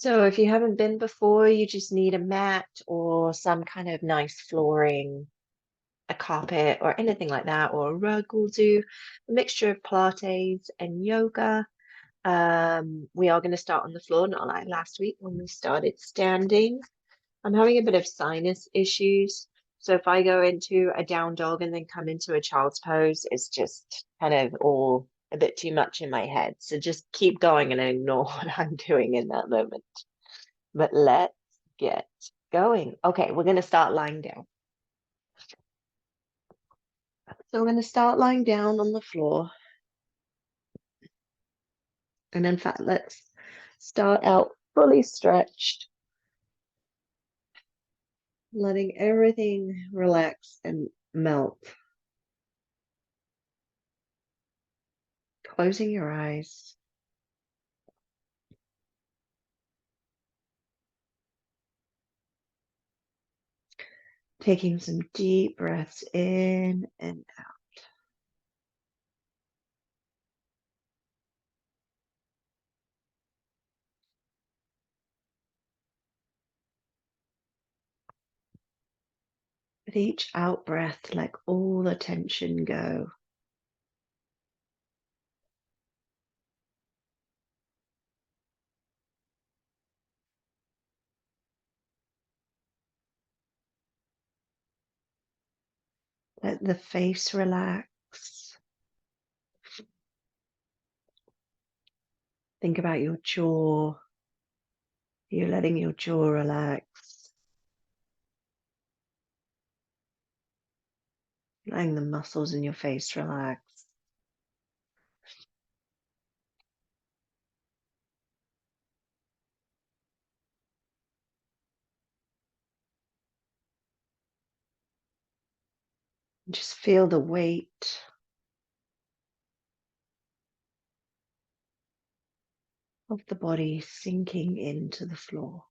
So if you haven't been before, you just need a mat or some kind of nice flooring, a carpet or anything like that, or a rug will do. A mixture of Pilates and yoga. We are going to start on the floor, not like last week when we started standing. I'm having a bit of sinus issues. So if I go into a down dog and then come into a child's pose, it's just kind of all a bit too much in my head. So just keep going and ignore what I'm doing in that moment. But let's get going. Okay, we're going to start lying down. So we're going to start lying down on the floor. And in fact, let's start out fully stretched, letting everything relax and melt. Closing your eyes. Taking some deep breaths in and out. With each out breath, let all the tension go. Let the face relax. Think about your jaw. You're letting your jaw relax. Letting the muscles in your face relax. Just feel the weight of the body sinking into the floor.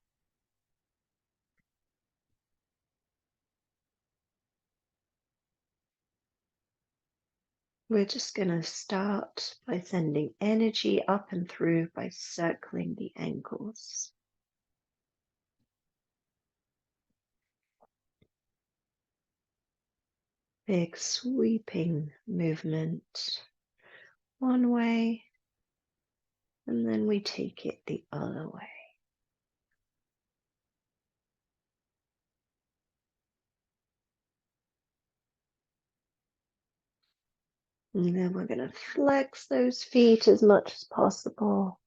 We're just going to start by sending energy up and through by circling the ankles. Big sweeping movement one way, and then we take it the other way. And then we're going to flex those feet as much as possible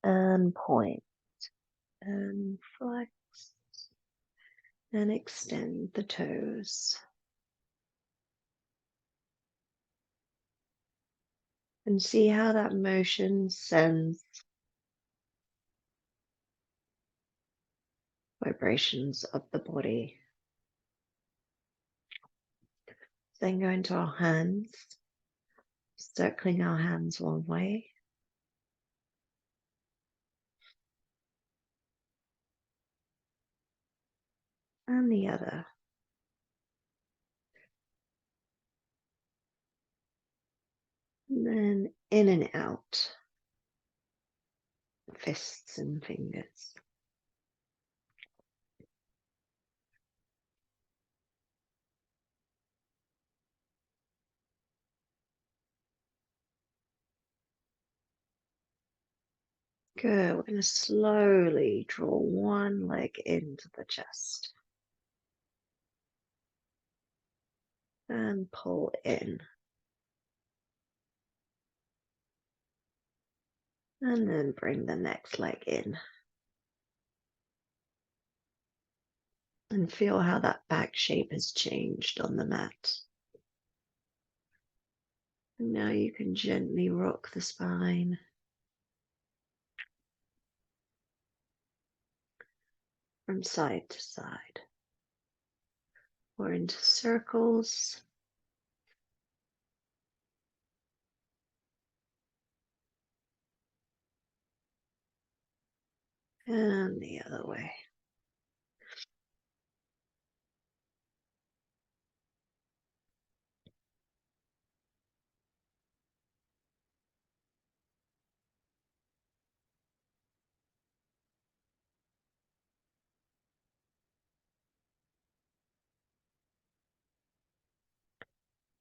and point and flex and extend the toes. And see how that motion sends vibrations up the body. Then go into our hands, circling our hands one way. And the other. And then in and out, fists and fingers. Good. We're going to slowly draw one leg into the chest. And pull in. And then bring the next leg in. And feel how that back shape has changed on the mat. And now you can gently rock the spine. From side to side. Or into circles. And the other way.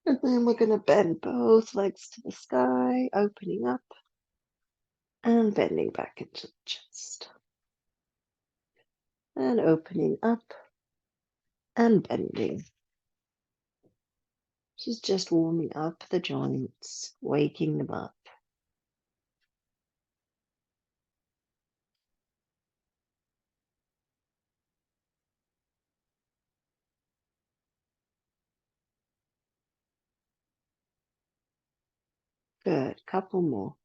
And then we're going to bend both legs to the sky, opening up and bending back into the chest. And opening up and bending. She's just warming up the joints, waking them up. Good, couple more.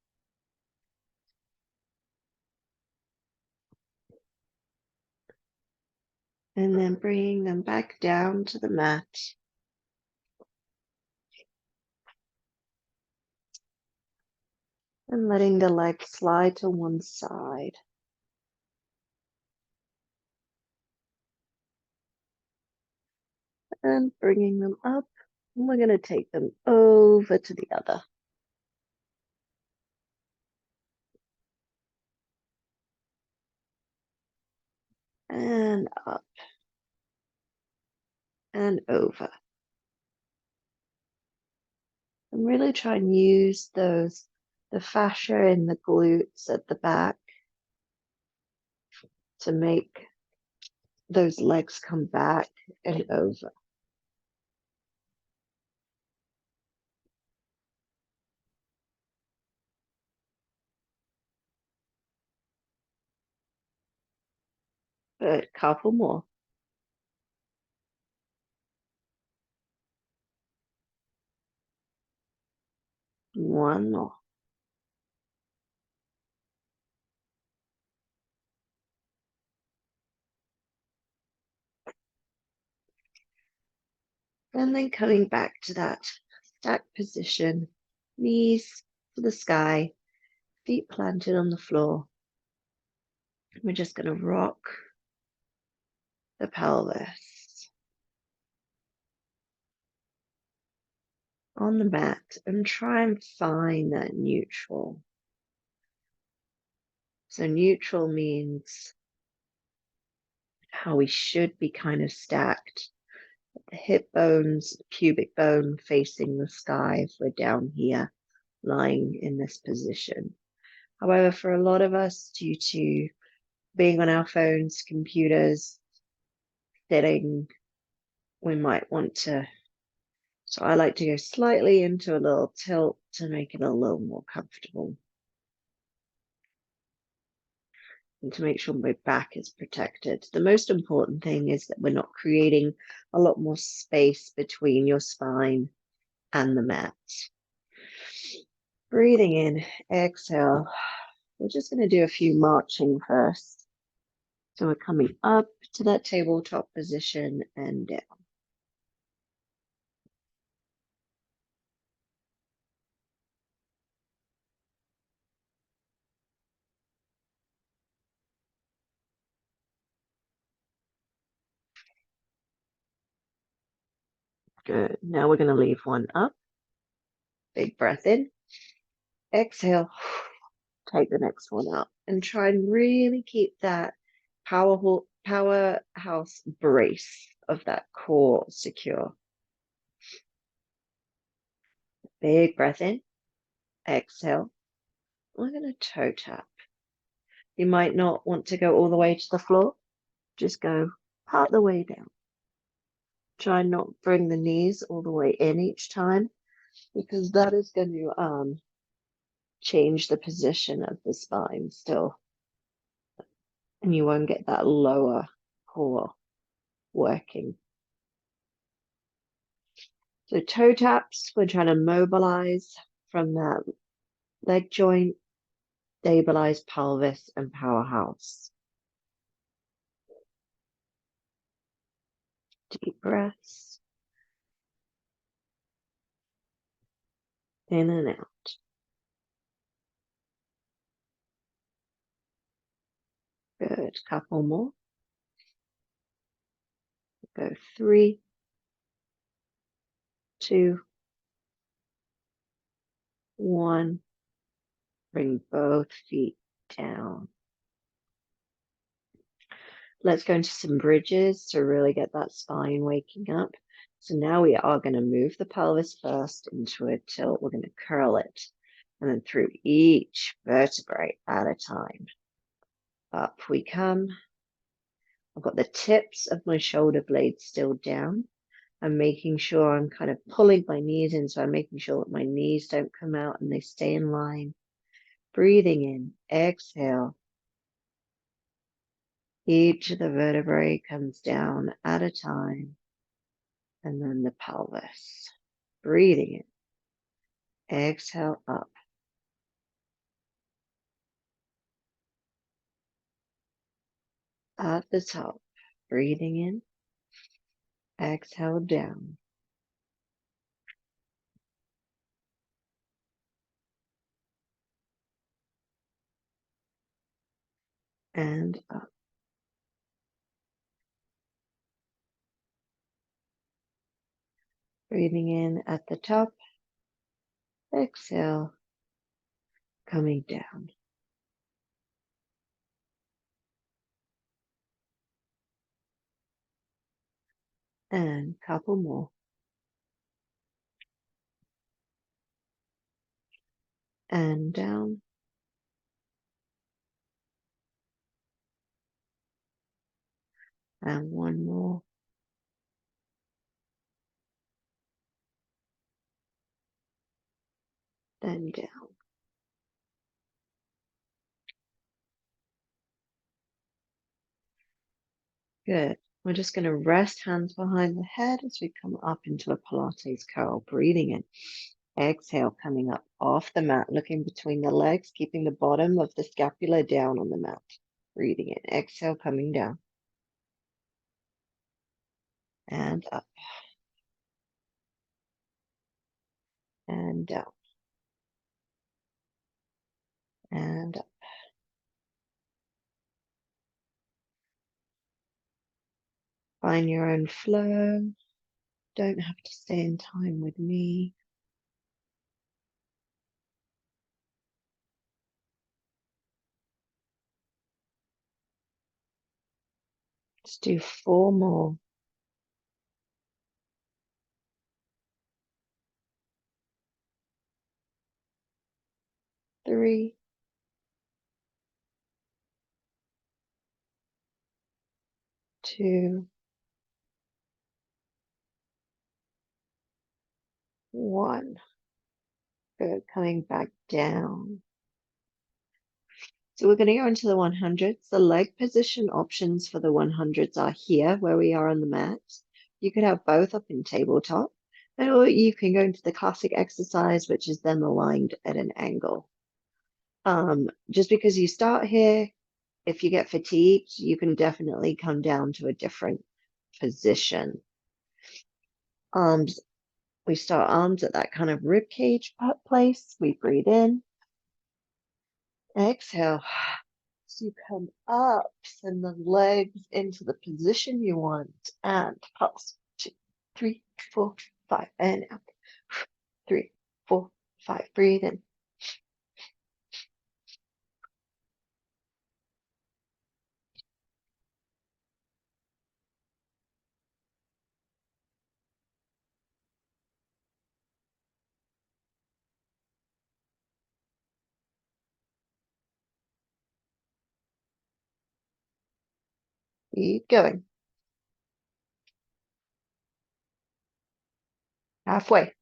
And then bringing them back down to the mat. And letting the legs slide to one side. And bringing them up. And we're going to take them over to the other. And up. And over. And really try and use the fascia in the glutes at the back to make those legs come back and over. Good, couple more. One more. And then coming back to that stacked position, knees to the sky, feet planted on the floor. We're just going to rock the pelvis on the mat and try and find that neutral. So neutral means how we should be kind of stacked. The hip bones, the pubic bone facing the sky if we're down here, lying in this position. However, for a lot of us, due to being on our phones, computers, sitting, we might want to. So I like to go slightly into a little tilt to make it a little more comfortable. And to make sure my back is protected. The most important thing is that we're not creating a lot more space between your spine and the mat. Breathing in, exhale. We're just going to do a few marching first. So we're coming up to that tabletop position and down. Good. Now we're going to leave one up. Big breath in. Exhale. Take the next one out. And try and really keep that powerhouse brace of that core secure. Big breath in. Exhale. We're going to toe tap. You might not want to go all the way to the floor. Just go part the way down. Try not bring the knees all the way in each time, because that is going to change the position of the spine still. And you won't get that lower core working. So toe taps, we're trying to mobilize from that leg joint, stabilize pelvis and powerhouse. Deep breaths. In and out. Good. Couple more. Go 3, 2, 1. Bring both feet down. Let's go into some bridges to really get that spine waking up. So now we are going to move the pelvis first into a tilt. We're going to curl it. And then through each vertebrae at a time. Up we come. I've got the tips of my shoulder blades still down. I'm making sure I'm kind of pulling my knees in. So I'm making sure that my knees don't come out and they stay in line. Breathing in, exhale. Each of the vertebrae comes down at a time. And then the pelvis. Breathing in, exhale up. At the top, breathing in, exhale down. And up. Breathing in at the top, exhale, coming down. And couple more. And down. And one more. Then down. Good. We're just going to rest hands behind the head as we come up into a Pilates curl. Breathing in. Exhale, coming up off the mat, looking between the legs, keeping the bottom of the scapula down on the mat. Breathing in. Exhale, coming down. And up. And down. And up. Find your own flow. Don't have to stay in time with me. Let's do 4 more. 3, 2, 1. Good. Coming back down. So we're going to go into the 100s. The leg position options for the 100s are here where we are on the mat. You could have both up in tabletop, or you can go into the classic exercise, which is then aligned at an angle. Just because you start here, if you get fatigued, you can definitely come down to a different position. Arms, we start arms at that kind of rib cage place. We breathe in, exhale. So you come up, send the legs into the position you want, and pulse. 2, 3, 4, 5, and out. 3, 4, 5. Breathe in. Keep going. Halfway.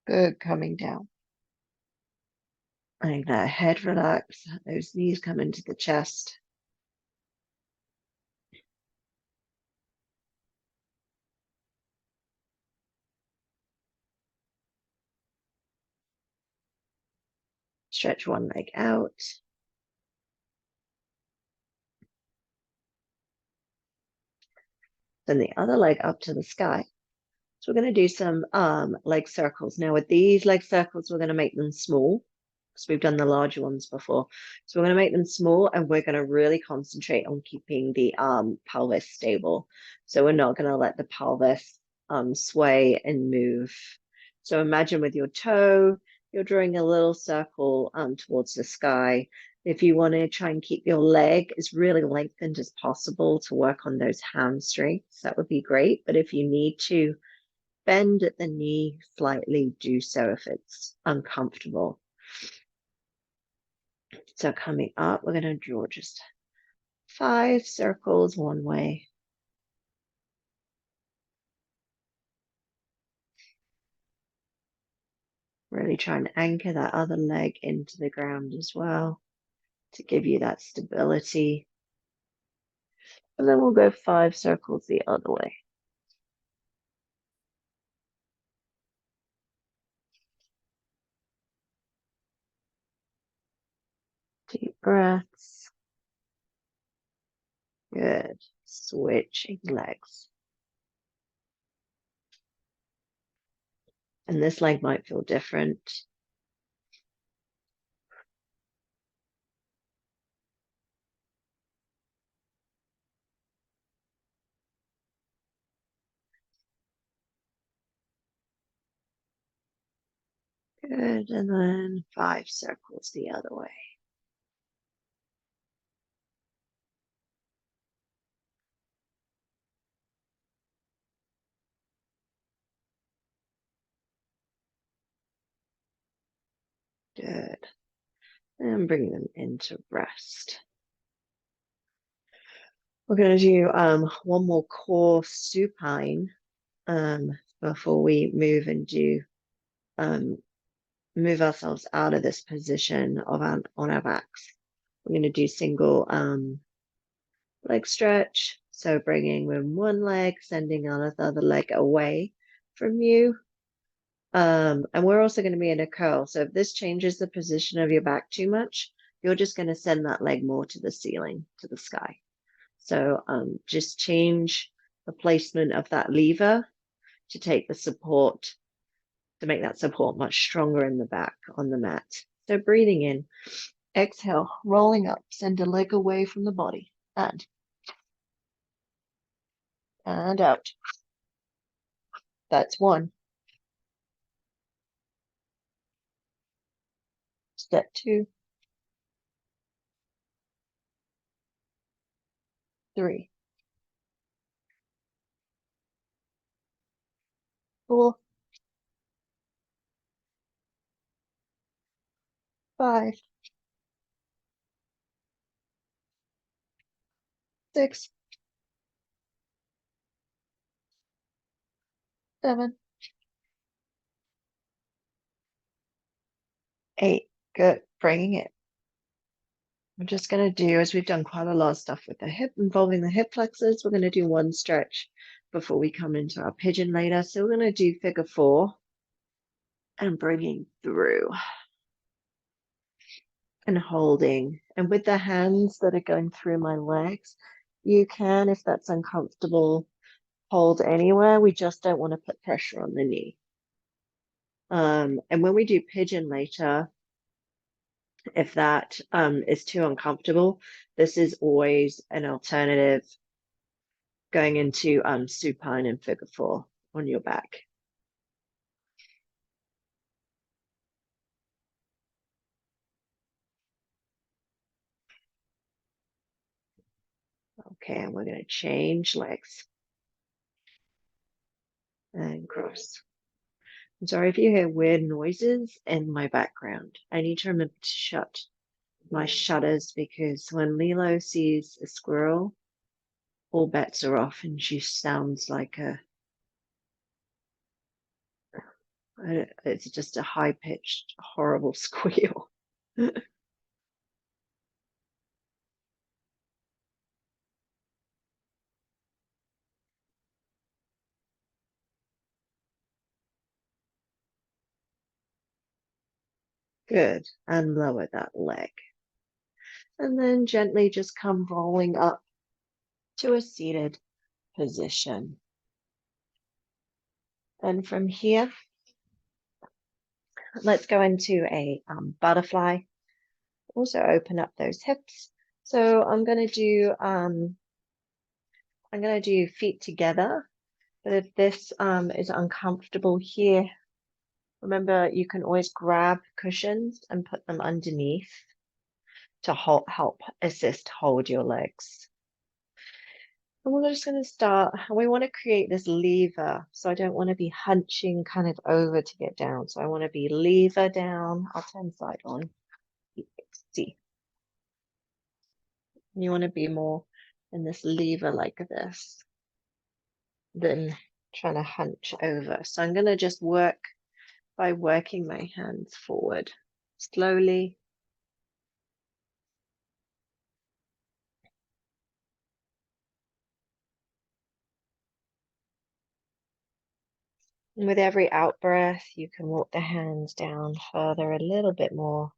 Good. Coming down. Letting that head relax. Those knees come into the chest. Stretch one leg out. Then the other leg up to the sky. So we're going to do some leg circles. Now with these leg circles, we're going to make them small because we've done the larger ones before. So we're going to make them small and we're going to really concentrate on keeping the pelvis stable. So we're not going to let the pelvis sway and move. So imagine with your toe, you're drawing a little circle towards the sky. If you want to try and keep your leg as really lengthened as possible to work on those hamstrings, that would be great. But if you need to bend at the knee slightly, do so if it's uncomfortable. So coming up, we're going to draw just 5 circles one way. Really try and anchor that other leg into the ground as well to give you that stability. And then we'll go 5 circles the other way. Deep breaths. Good. Switching legs. And this leg might feel different. Good. And then 5 circles the other way. Good. And bring them into rest. We're going to do one more core supine before we move and do move ourselves out of this position of on our backs. We're going to do single leg stretch. So bringing in one leg, sending on the other leg away from you. And we're also going to be in a curl. So if this changes the position of your back too much, you're just going to send that leg more to the ceiling, to the sky. So just change the placement of that lever to take the support, to make that support much stronger in the back on the mat. So breathing in, exhale, rolling up, send a leg away from the body, and out. That's 1. Step 2, 3, 4, 5, 6, 7, 8. Good. Bringing it. We're just going to do, as we've done quite a lot of stuff with the hip, involving the hip flexors, we're going to do one stretch before we come into our pigeon later. So we're going to do figure 4 and bringing through and holding. And with the hands that are going through my legs, you can, if that's uncomfortable, hold anywhere. We just don't want to put pressure on the knee. And when we do pigeon later, if that is too uncomfortable, this is always an alternative going into supine and figure 4 on your back. Okay, and we're going to change legs and cross. I'm sorry if you hear weird noises in my background. I need to remember to shut my shutters because when Lilo sees a squirrel, all bets are off and she sounds like it's just a high-pitched, horrible squeal. Good. And lower that leg. And then gently just come rolling up to a seated position. And from here, let's go into a butterfly. Also open up those hips. So I'm gonna do feet together. But if this is uncomfortable here, remember you can always grab cushions and put them underneath to help assist hold your legs. And we're just going to start, and we want to create this lever. So I don't want to be hunching kind of over to get down. So I want to be lever down. I'll turn side on. See, you want to be more in this lever like this than trying to hunch over. So I'm going to just work by working my hands forward slowly. And with every out breath, you can walk the hands down further a little bit more.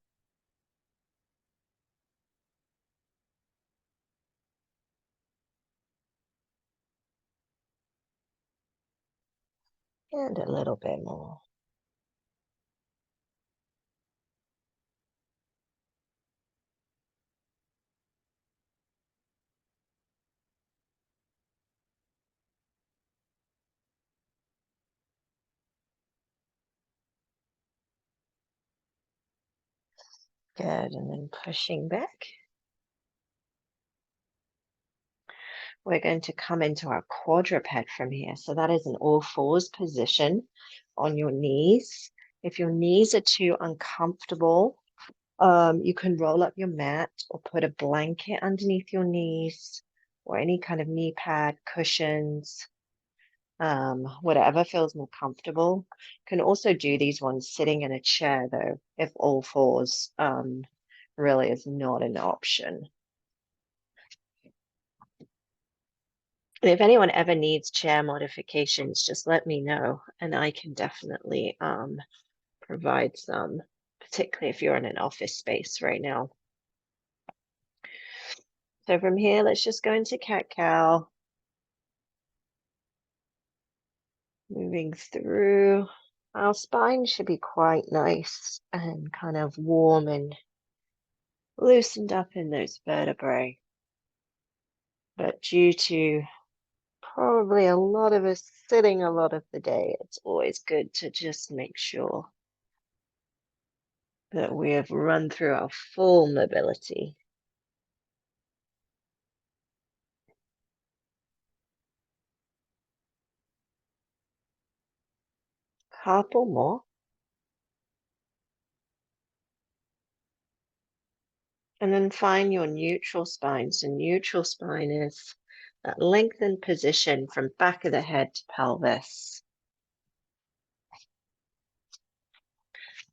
And a little bit more. Good, and then pushing back. We're going to come into our quadruped from here. So that is an all fours position on your knees. If your knees are too uncomfortable, you can roll up your mat or put a blanket underneath your knees or any kind of knee pad, cushions, whatever feels more comfortable. Can also do these ones sitting in a chair though, if all fours really is not an option. And if anyone ever needs chair modifications, just let me know and I can definitely provide some, particularly if you're in an office space right now. So from here, let's just go into cat-cow. Moving through. Our spine should be quite nice and kind of warm and loosened up in those vertebrae. But due to probably a lot of us sitting a lot of the day, it's always good to just make sure that we have run through our full mobility. Couple more. And then find your neutral spine. So neutral spine is that lengthened position from back of the head to pelvis.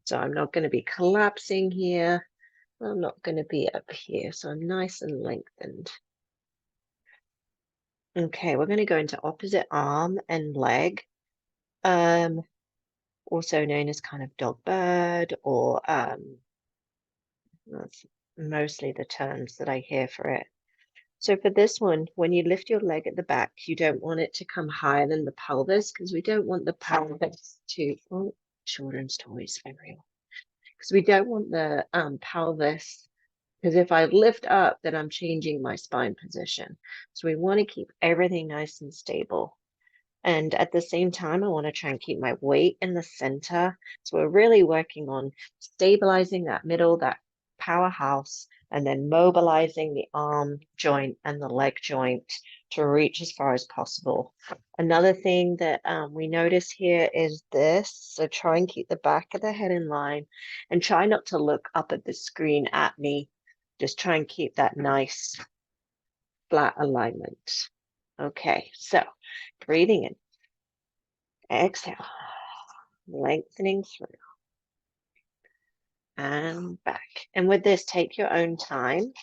So I'm not going to be collapsing here. I'm not going to be up here. So I'm nice and lengthened. Okay, we're going to go into opposite arm and leg. Also known as kind of dog bird, or that's mostly the terms that I hear for it. So for this one, when you lift your leg at the back, you don't want it to come higher than the pelvis because we don't want the pelvis to, oh, children's toys everywhere. Because we don't want the pelvis, because if I lift up, then I'm changing my spine position. So we want to keep everything nice and stable. And at the same time, I want to try and keep my weight in the center. So we're really working on stabilizing that middle, that powerhouse, and then mobilizing the arm joint and the leg joint to reach as far as possible. Another thing that we notice here is this. So try and keep the back of the head in line and try not to look up at the screen at me. Just try and keep that nice flat alignment. Okay, so breathing in, exhale, lengthening through and back. And with this, take your own time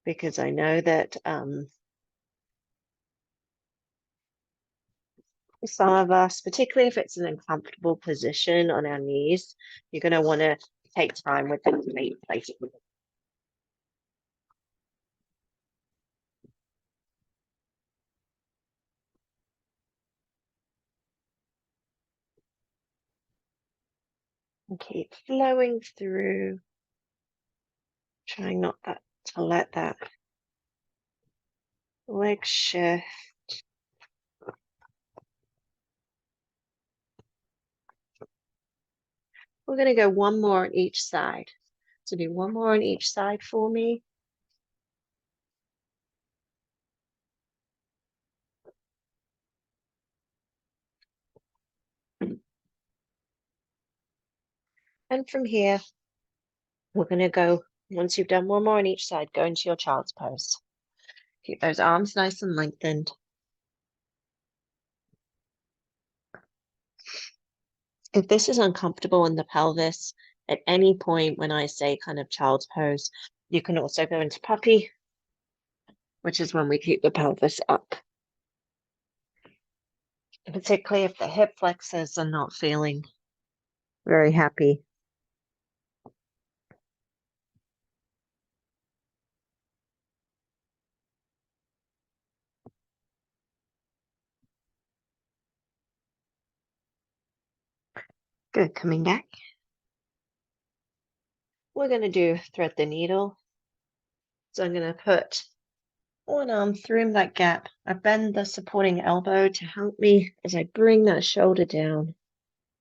because I know that some of us, particularly if it's an uncomfortable position on our knees, you're going to want to take time with that to make place. And keep flowing through, trying not to let that leg shift. We're going to go one more on each side. So do one more on each side for me. And from here, we're going to go, once you've done one more on each side, go into your child's pose. Keep those arms nice and lengthened. If this is uncomfortable in the pelvis, at any point when I say kind of child's pose, you can also go into puppy, which is when we keep the pelvis up. Particularly if the hip flexors are not feeling very happy. Good, coming back. We're going to do thread the needle. So I'm going to put one arm through that gap. I bend the supporting elbow to help me as I bring that shoulder down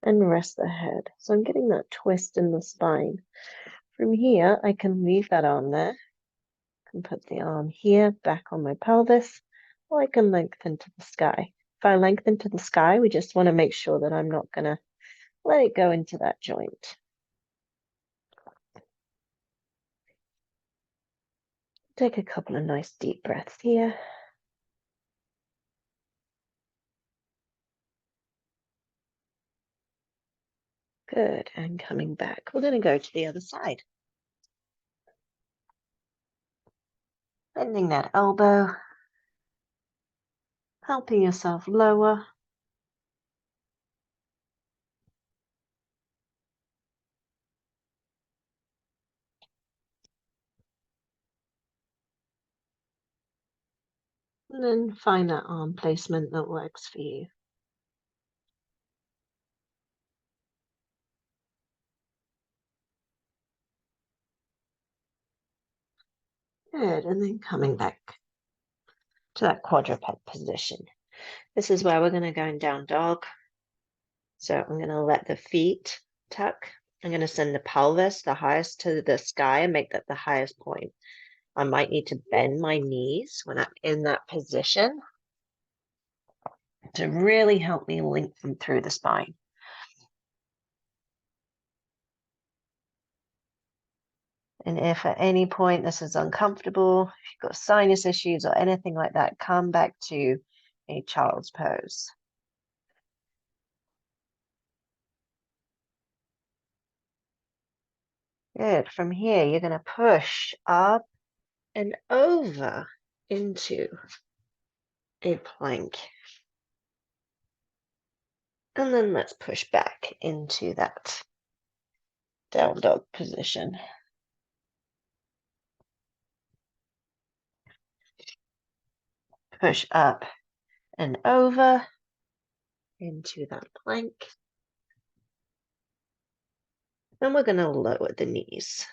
and rest the head. So I'm getting that twist in the spine. From here, I can leave that arm there. I can put the arm here, back on my pelvis, or I can lengthen to the sky. If I lengthen to the sky, we just want to make sure that I'm not going to let it go into that joint. Take a couple of nice deep breaths here. Good, and coming back. We're going to go to the other side. Bending that elbow, helping yourself lower. And then find that arm placement that works for you. Good, and then coming back to that quadruped position. This is where we're going to go in down dog. So I'm going to let the feet tuck. I'm going to send the pelvis the highest to the sky and make that the highest point. I might need to bend my knees when I'm in that position to really help me lengthen through the spine. And if at any point this is uncomfortable, if you've got sinus issues or anything like that, come back to a child's pose. Good. From here, you're going to push up and over into a plank. And then let's push back into that down dog position. Push up and over into that plank. Then we're going to lower the knees.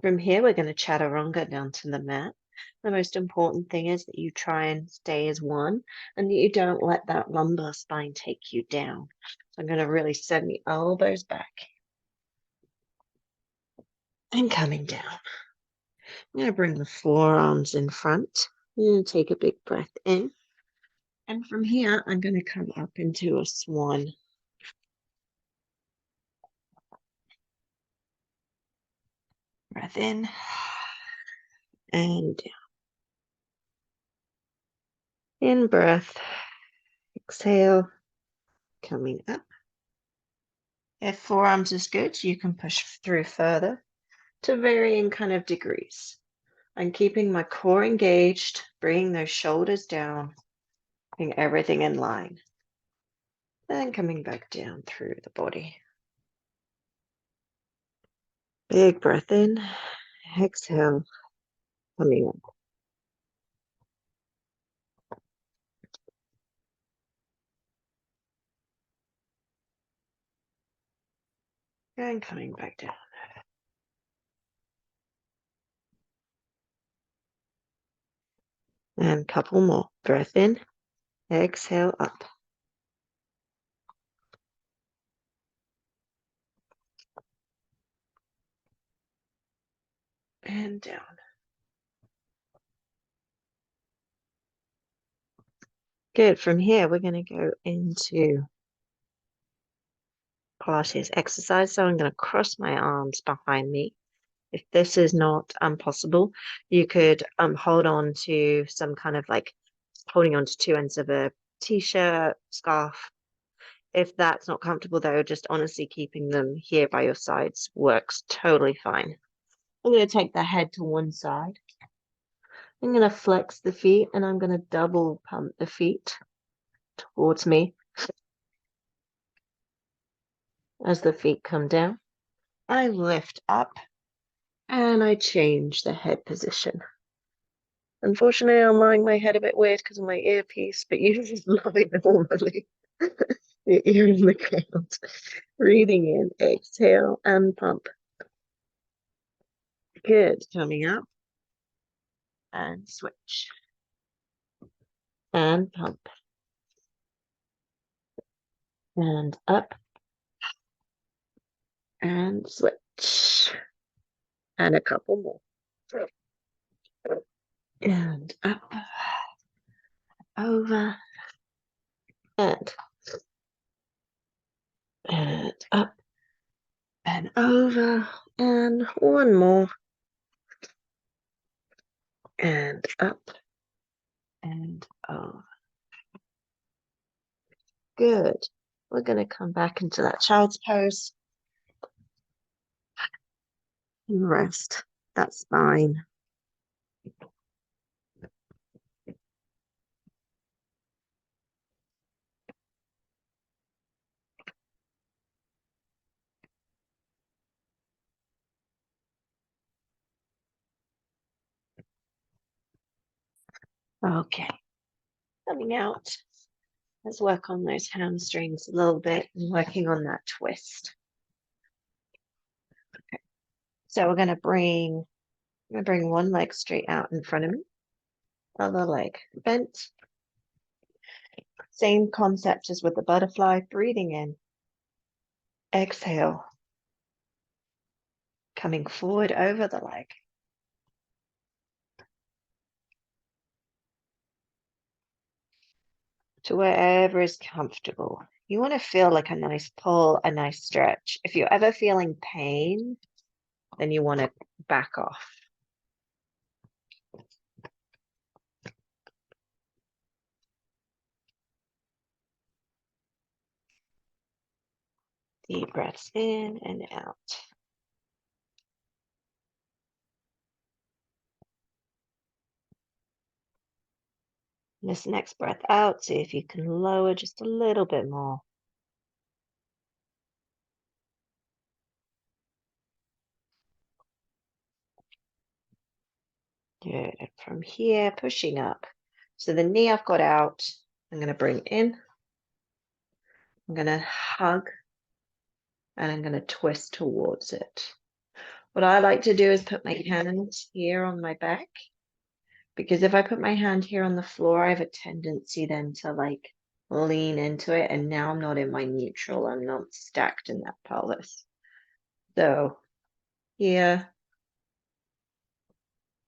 From here, we're going to chaturanga down to the mat. The most important thing is that you try and stay as one and that you don't let that lumbar spine take you down. So I'm going to really send the elbows back and coming down. I'm going to bring the forearms in front. I'm going to take a big breath in. And from here, I'm going to come up into a swan. Breath in and down. In breath, exhale, coming up. If forearms is good, you can push through further to varying kind of degrees. I'm keeping my core engaged, bringing those shoulders down, bring everything in line. Then coming back down through the body. Big breath in, exhale, coming up. And coming back down. And a couple more. Breath in, exhale up. And down. Good. From here, we're going to go into Pilates exercise. So I'm going to cross my arms behind me. If this is not possible, you could hold on to some kind of like holding on to two ends of a t-shirt, scarf. If that's not comfortable, though, just honestly keeping them here by your sides works totally fine. I'm going to take the head to one side. I'm going to flex the feet and I'm going to double pump the feet towards me as the feet come down. I lift up and I change the head position. Unfortunately, I'm lying my head a bit weird because of my earpiece, but you just lie normally. Your ear in the ground. Breathing in, exhale and pump. Good. Coming up and switch. And pump. And up and switch. And a couple more. And up, over, and up, and over, and one more, and up, and over. Good. We're going to come back into that child's pose and rest that spine. Okay. Coming out. Let's work on those hamstrings a little bit and working on that twist. Okay. So we're going to bring one leg straight out in front of me. Other leg bent. Same concept as with the butterfly. Breathing in. Exhale. Coming forward over the leg. To wherever is comfortable. You want to feel like a nice pull, a nice stretch. If you're ever feeling pain, then you want to back off. Deep breaths in and out. This next breath out, see if you can lower just a little bit more. Good. From here, pushing up. So the knee I've got out, I'm going to bring in. I'm going to hug. And I'm going to twist towards it. What I like to do is put my hands here on my back. Because if I put my hand here on the floor, I have a tendency then to like lean into it. And now I'm not in my neutral. I'm not stacked in that pelvis. So here,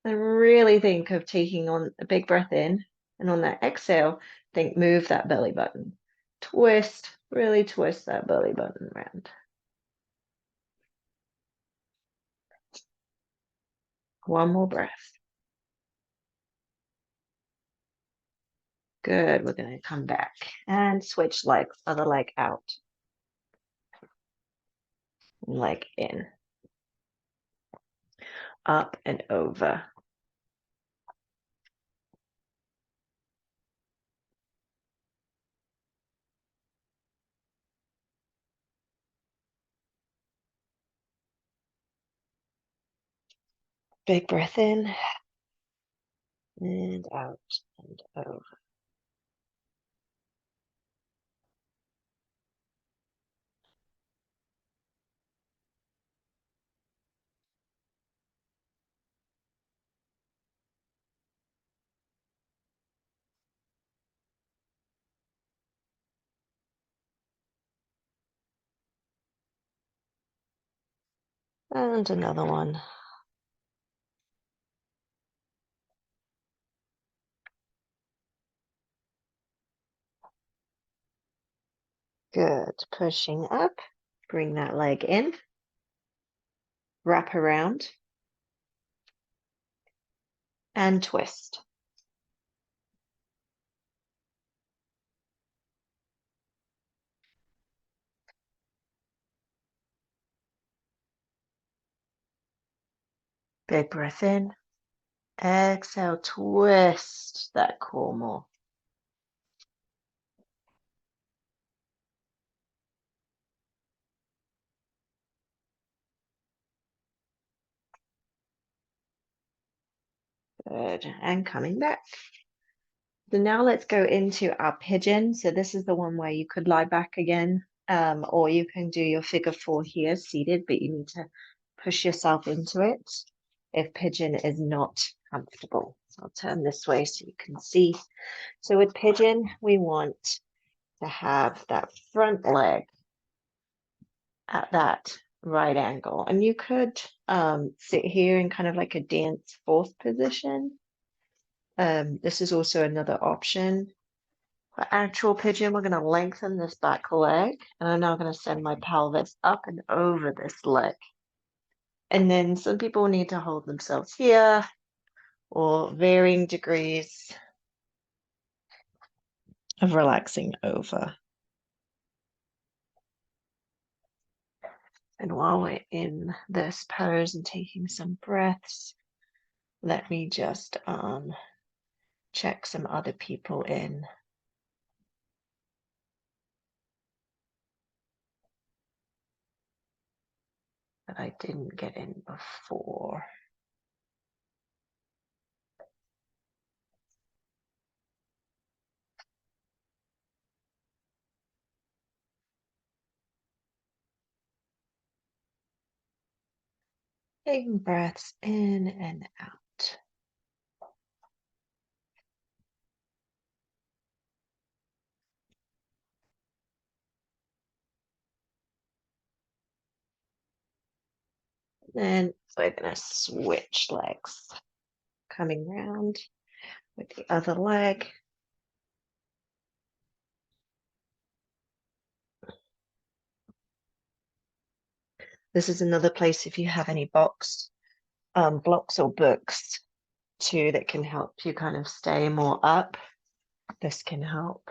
and really think of taking on a big breath in. And on that exhale, think move that belly button. Twist, really twist that belly button around. One more breath. Good. We're going to come back and switch legs, other leg out, leg in, up and over. Big breath in and out and over. And another one. Good. Pushing up. Bring that leg in. Wrap around. And twist. Big breath in. Exhale, twist that core more. Good. And coming back. So now let's go into our pigeon. So this is the one where you could lie back again, or you can do your figure four here seated, but you need to push yourself into it if pigeon is not comfortable. So I'll turn this way so you can see. So with pigeon, we want to have that front leg at that right angle. And you could sit here in kind of like a dance fourth position. This is also another option. For actual pigeon, we're going to lengthen this back leg, and I'm now going to send my pelvis up and over this leg. And then some people need to hold themselves here, or varying degrees of relaxing over. And while we're in this pose and taking some breaths, let me just check some other people in. That I didn't get in before. Taking breaths in and out. Then we're going to switch legs. Coming round with the other leg. This is another place if you have any blocks or books too that can help you kind of stay more up. This can help.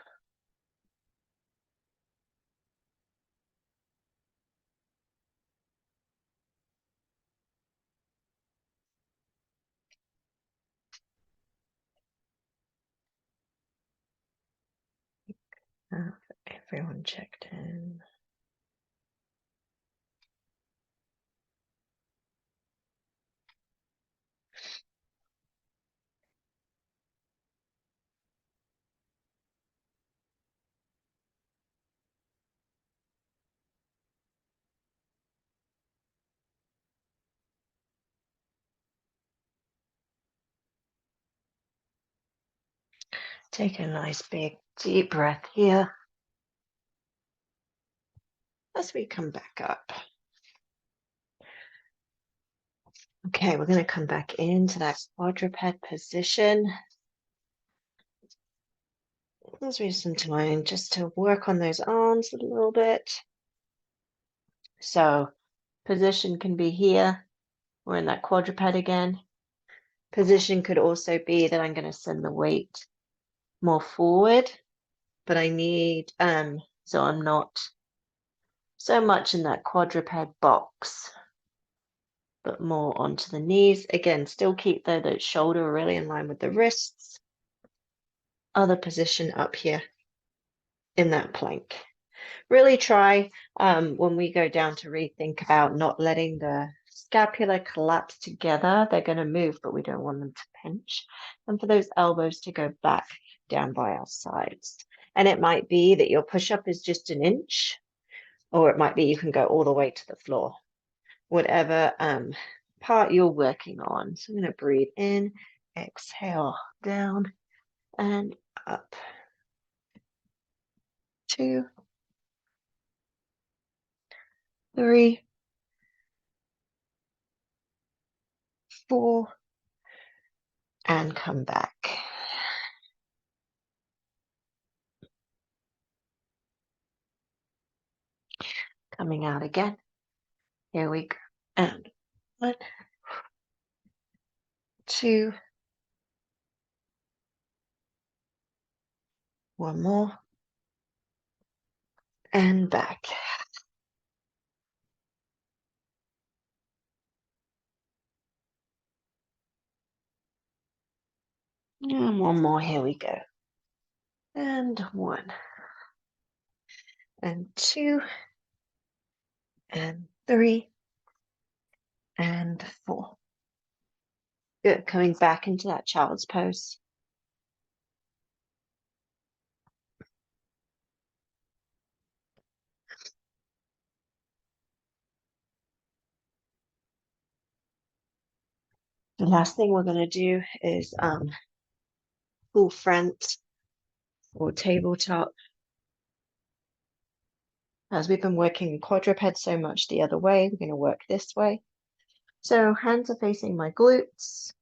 Everyone checked in. Take a nice big deep breath here as we come back up. Okay, we're going to come back into that quadruped position. Let's use some time just to work on those arms a little bit. So position can be here. We're in that quadruped again. Position could also be that I'm going to send the weight more forward, but I need, so I'm not so much in that quadruped box, but more onto the knees. Again, still keep the shoulder really in line with the wrists. Other position up here in that plank. Really try when we go down to rethink about not letting the scapula collapse together. They're going to move, but we don't want them to pinch. And for those elbows to go back down by our sides. And it might be that your push-up is just an inch, or it might be you can go all the way to the floor. Whatever part you're working on. So I'm going to breathe in, exhale, down and up. 2, 3, 4, and come back. Coming out again. Here we go. And 1, 2, one more, and back. And one more, here we go. And 1, and 2, and 3, and 4. Good, coming back into that child's pose. The last thing we're going to do is full front or tabletop. As we've been working quadruped so much the other way, we're going to work this way. So hands are facing my glutes,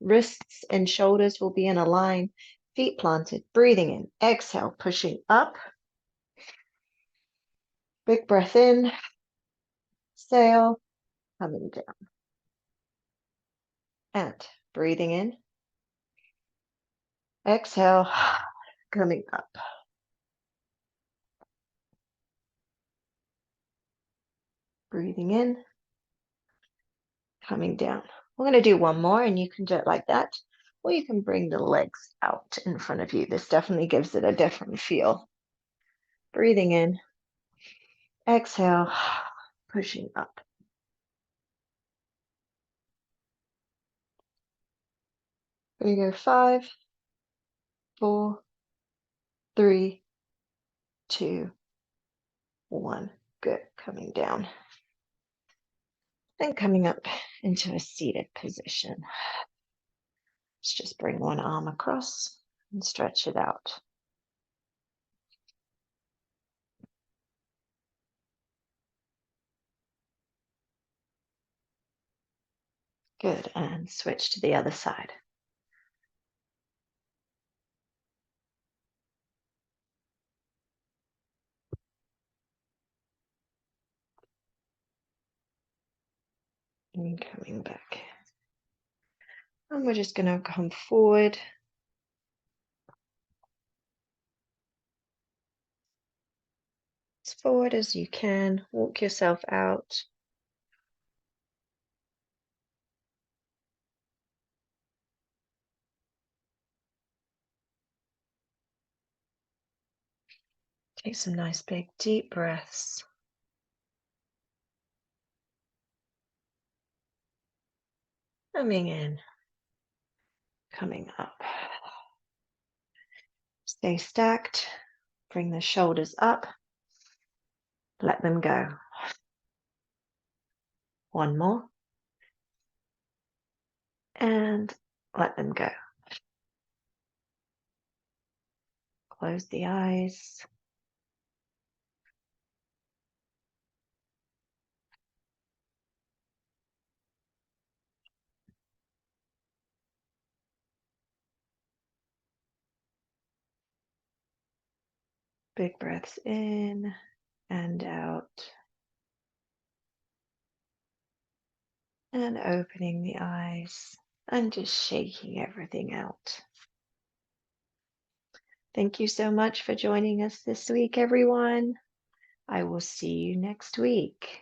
wrists and shoulders will be in a line, feet planted, breathing in, exhale, pushing up, big breath in, exhale, coming down, and breathing in, exhale, coming up. Breathing in, coming down. We're going to do one more, and you can do it like that, or you can bring the legs out in front of you. This definitely gives it a different feel. Breathing in, exhale, pushing up. Here we go, 5, 4, 3, 2, 1. Good, coming down. Then coming up into a seated position. Let's just bring one arm across and stretch it out. Good, and switch to the other side. And coming back. And we're just going to come forward. As forward as you can. Walk yourself out. Take some nice big deep breaths. Coming in. Coming up. Stay stacked. Bring the shoulders up. Let them go. One more. And let them go. Close the eyes. Big breaths in and out. And opening the eyes and just shaking everything out. Thank you so much for joining us this week, everyone. I will see you next week.